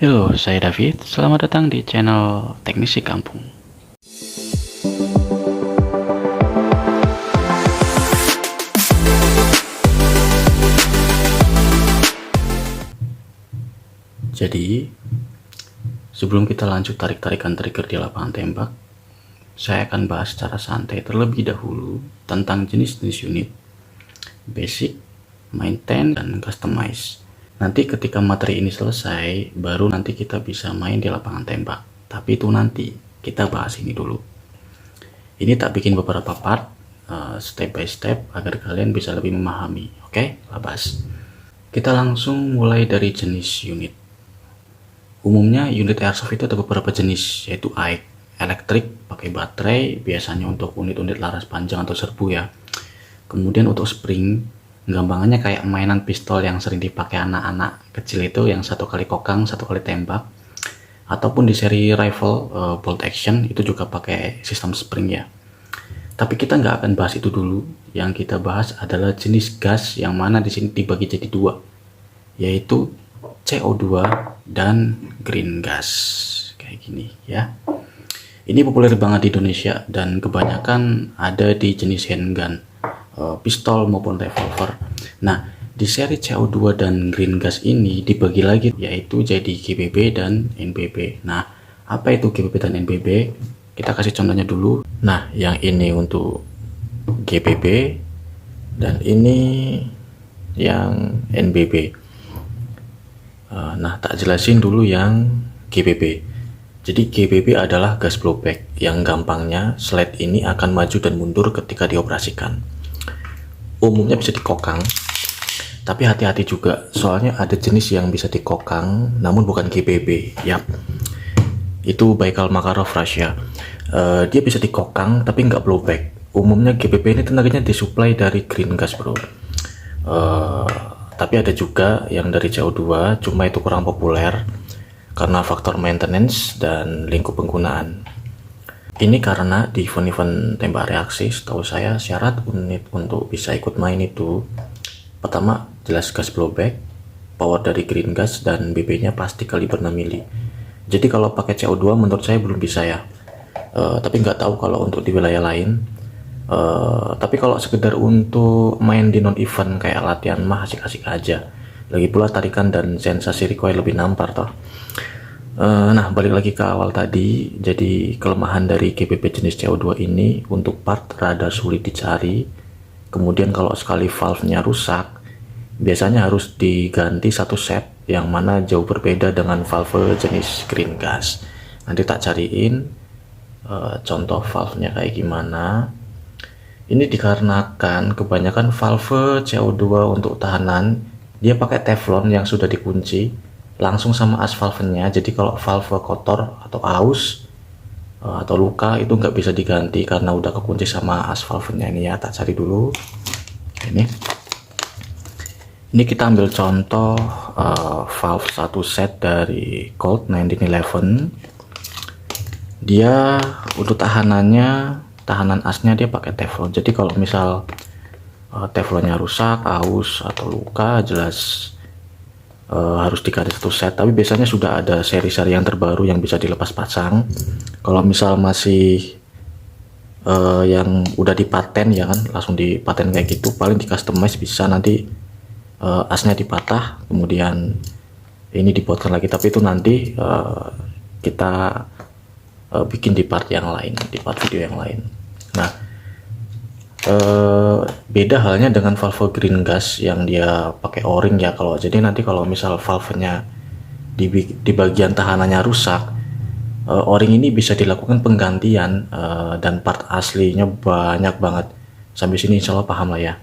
Halo, saya David. Selamat datang di channel Teknisi Kampung. Jadi, sebelum kita lanjut tarik-tarikan trigger di lapangan tembak, saya akan bahas secara santai terlebih dahulu tentang jenis-jenis unit, basic, maintain, dan customize. Nanti ketika materi ini selesai, baru nanti kita bisa main di lapangan tembak. Tapi itu nanti, kita bahas ini dulu. Ini tak bikin beberapa part, step by step, agar kalian bisa lebih memahami. Oke, labas. Kita langsung mulai dari jenis unit. Umumnya unit airsoft itu ada beberapa jenis, yaitu AIK, elektrik, pakai baterai, biasanya untuk unit-unit laras panjang atau serbu ya. Kemudian untuk spring, gampangannya kayak mainan pistol yang sering dipakai anak-anak kecil itu, yang satu kali kokang, satu kali tembak. Ataupun di seri rifle bolt action itu juga pakai sistem spring ya. Tapi kita nggak akan bahas itu dulu. Yang kita bahas adalah jenis gas yang mana di sini dibagi jadi dua, yaitu CO2 dan green gas, kayak gini ya. Ini populer banget di Indonesia dan kebanyakan ada di jenis handgun, pistol maupun revolver. Nah, di seri CO2 dan green gas ini dibagi lagi, yaitu jadi GBB dan NBB. Nah, apa itu GBB dan NBB? Kita kasih contohnya dulu. Nah, yang ini untuk GBB dan ini yang NBB. Nah, tak jelasin dulu yang GBB. Jadi GBB adalah gas blowback, yang gampangnya slide ini akan maju dan mundur ketika dioperasikan. Umumnya bisa dikokang, tapi hati-hati juga, soalnya ada jenis yang bisa dikokang namun bukan GBB. Yap, itu Baikal Makarov Russia. Dia bisa dikokang tapi nggak blowback. Umumnya GBB ini tenaganya disuplai dari green gas, bro. Tapi ada juga yang dari CO2, cuma itu kurang populer karena faktor maintenance dan lingkup penggunaan. Ini karena di event-event tembak reaksi, setahu saya syarat unit untuk bisa ikut main itu, pertama jelas gas blowback, power dari green gas, dan BB-nya pasti kaliber 6 mili. Jadi kalau pakai CO2 menurut saya belum bisa ya. Tapi nggak tahu kalau untuk di wilayah lain. Tapi kalau sekedar untuk main di non-event kayak latihan mah asik-asik aja. Lagi pula tarikan dan sensasi recoil lebih nampar toh. Nah, balik lagi ke awal tadi. Jadi kelemahan dari GBB jenis CO2 ini, untuk part rada sulit dicari. Kemudian kalau sekali valve-nya rusak, biasanya harus diganti satu set, yang mana jauh berbeda dengan valve jenis green gas. Nanti tak cariin contoh valve-nya kayak gimana. Ini dikarenakan kebanyakan valve CO2 untuk tahanan dia pakai teflon yang sudah dikunci langsung sama as valve-nya. Jadi kalau valve kotor atau aus atau luka itu nggak bisa diganti karena udah kekunci sama as valve-nya. Ini ya, tak cari dulu. Ini kita ambil contoh valve satu set dari Colt 1911. Dia untuk tahanan asnya dia pakai teflon. Jadi kalau misal teflonnya rusak, aus atau luka, jelas harus diganti satu set. Tapi biasanya sudah ada seri-seri yang terbaru yang bisa dilepas pasang. Kalau misal masih yang udah dipaten ya kan, langsung dipaten kayak gitu, paling di customize bisa nanti asnya dipatah, kemudian ini dibuatkan lagi. Tapi itu nanti kita bikin di part yang lain, di part video yang lain. Nah, beda halnya dengan valve green gas yang dia pakai o-ring ya. Jadi nanti kalau misal valve-nya di bagian tahanannya rusak, o-ring ini bisa dilakukan penggantian dan part aslinya banyak banget. Sampai sini insya Allah paham lah ya.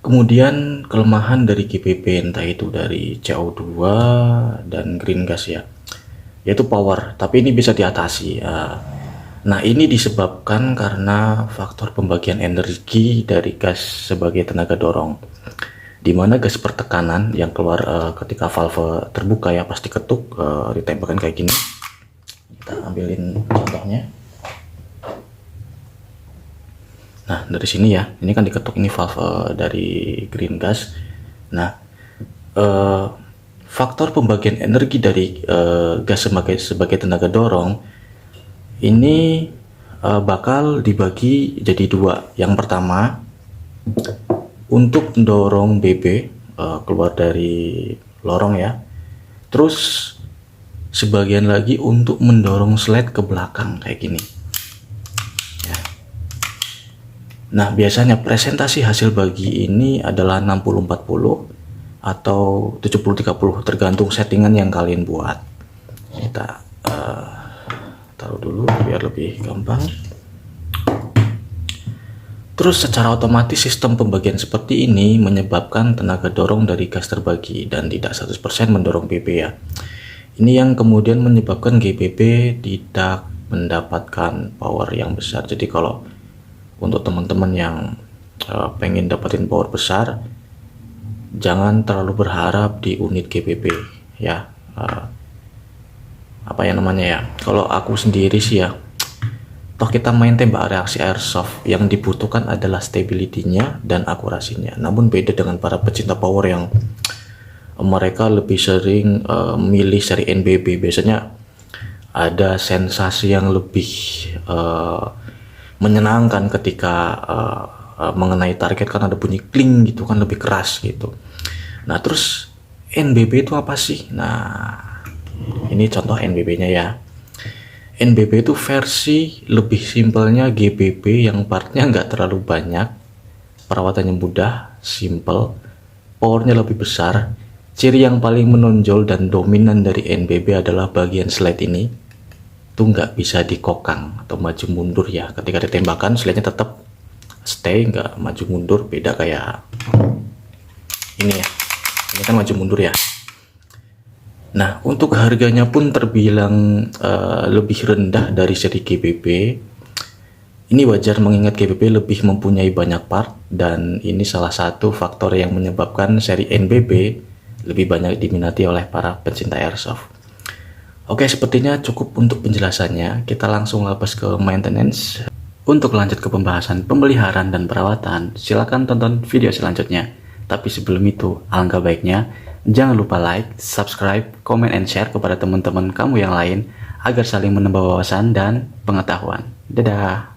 Kemudian kelemahan dari GBB, entah itu dari CO2 dan green gas ya, yaitu power, tapi ini bisa diatasi. Nah, ini disebabkan karena faktor pembagian energi dari gas sebagai tenaga dorong, dimana gas pertekanan yang keluar ketika valve terbuka ya pasti ketuk, ditembakkan kayak gini. Kita ambilin contohnya. Nah, dari sini ya, ini kan diketuk, ini valve dari green gas. Nah, faktor pembagian energi dari gas sebagai tenaga dorong ini bakal dibagi jadi dua. Yang pertama, untuk mendorong BB keluar dari lorong ya. Terus sebagian lagi untuk mendorong slide ke belakang kayak gini. Ya. Nah, biasanya presentasi hasil bagi ini adalah 60-40 atau 70-30, tergantung settingan yang kalian buat. Kita taruh dulu biar lebih gampang. Terus secara otomatis sistem pembagian seperti ini menyebabkan tenaga dorong dari gas terbagi dan tidak 100% mendorong BB ya. Ini yang kemudian menyebabkan GBB tidak mendapatkan power yang besar. Jadi kalau untuk teman-teman yang pengen dapetin power besar, jangan terlalu berharap di unit GBB ya. Apa ya namanya ya, kalau aku sendiri sih ya, toh kita main tembak reaksi airsoft, yang dibutuhkan adalah stability-nya dan akurasinya. Namun beda dengan para pecinta power yang mereka lebih sering milih seri NBB. Biasanya ada sensasi yang lebih menyenangkan ketika mengenai target, kan ada bunyi kling gitu kan, lebih keras gitu. Nah, terus NBB itu apa sih? Nah, ini contoh NBB-nya ya. NBB itu versi lebih simpelnya GBB yang partnya nggak terlalu banyak, perawatannya mudah, simple, powernya lebih besar. Ciri yang paling menonjol dan dominan dari NBB adalah bagian slide ini tuh nggak bisa dikokang atau maju mundur ya. Ketika ditembakkan, slide-nya tetap stay, nggak maju mundur. Beda kayak ini ya, ini kan maju mundur ya. Nah, untuk harganya pun terbilang lebih rendah dari seri GBB. Ini wajar mengingat GBB lebih mempunyai banyak part, dan ini salah satu faktor yang menyebabkan seri NBB lebih banyak diminati oleh para pencinta airsoft. Oke, sepertinya cukup untuk penjelasannya. Kita langsung lepas ke maintenance. Untuk lanjut ke pembahasan pemeliharaan dan perawatan, silakan tonton video selanjutnya. Tapi sebelum itu, alangkah baiknya jangan lupa like, subscribe, comment, and share kepada teman-teman kamu yang lain agar saling menambah wawasan dan pengetahuan. Dadah!